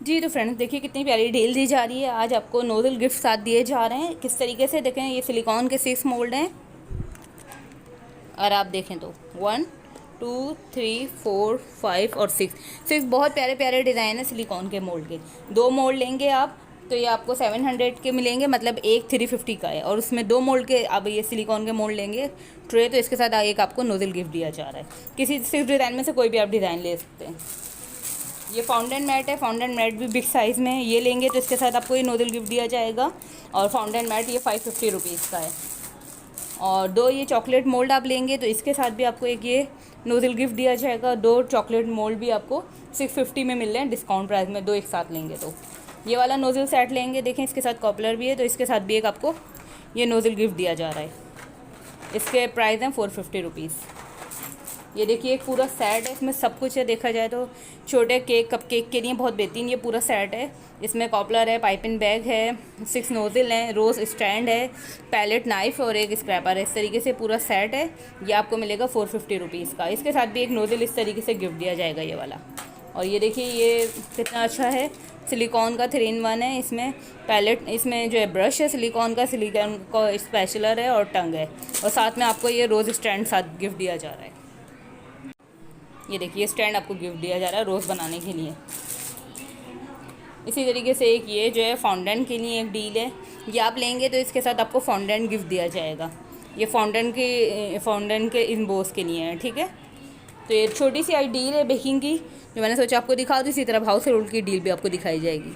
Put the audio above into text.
जी तो फ्रेंड्स देखिए कितनी प्यारी डील दी जा रही है। आज आपको नोजल गिफ्ट साथ दिए जा रहे हैं। किस तरीके से देखें, ये सिलिकॉन के 6 मोल्ड हैं और आप देखें तो 1 2 3 4 5 और 6 बहुत प्यारे प्यारे डिज़ाइन है सिलिकॉन के मोल्ड के। 2 मोल्ड लेंगे आप तो ये आपको 700 के मिलेंगे, मतलब एक 350 का है। और उसमें 2 मोल्ड के अब ये सिलिकॉन के मोल्ड लेंगे ट्रे, तो इसके साथ एक आपको नोजल गिफ्ट दिया जा रहा है। किसी 6 डिज़ाइन में से कोई भी आप डिज़ाइन ले सकते हैं। ये फाउंटेन मैट है, फाउंटेन मैट भी बिग साइज़ में है। ये लेंगे तो इसके साथ आपको ये नोजल गिफ्ट दिया जाएगा। और फाउंटेन मैट ये 550 रुपीज़ का है। और 2 ये चॉकलेट मोल्ड आप लेंगे तो इसके साथ भी आपको एक ये नोजल गिफ्ट दिया जाएगा। 2 चॉकलेट मोल्ड भी आपको 650 में मिल रहे हैं डिस्काउंट प्राइस में, 2 एक साथ लेंगे तो। ये वाला नोजल सेट लेंगे, देखें इसके साथ कॉपलर भी है, तो इसके साथ भी एक आपको ये नोजल गिफ्ट दिया जा रहा है। इसके प्राइस हैं 450 रुपीज़। ये देखिए एक पूरा सेट है, इसमें सब कुछ है। देखा जाए तो छोटे केक कप केक के लिए बहुत बेहतरीन ये पूरा सेट है। इसमें कॉपलर है, पाइपिंग बैग है, 6 नोज़ल हैं, रोज़ स्टैंड है, पैलेट नाइफ और एक स्क्रैपर है। इस तरीके से पूरा सेट है। ये आपको मिलेगा 450 रुपीज़ का। इसके साथ भी एक नोज़ल इस तरीके से गिफ्ट दिया जाएगा ये वाला। और ये देखिए ये कितना अच्छा है, सिलिकॉन का 3 in 1 है। इसमें पैलेट, इसमें जो है ब्रश है सिलिकॉन का स्पैचुलर है और टंग है। और साथ में आपको ये रोज़ स्टैंड साथ गिफ्ट दिया जा रहा है। ये देखिए स्टैंड आपको गिफ्ट दिया जा रहा है रोज़ बनाने के लिए। इसी तरीके से एक ये जो है फाउंटेन के लिए एक डील है। ये आप लेंगे तो इसके साथ आपको फाउंटेन गिफ्ट दिया जाएगा। ये फाउंटेन के इम्बोस के लिए है, ठीक है। तो ये छोटी सी आई डील है बेकिंग की, जो मैंने सोचा आपको दिखा दूँ। इसी तरह हाउस होल्ड की डील भी आपको दिखाई जाएगी।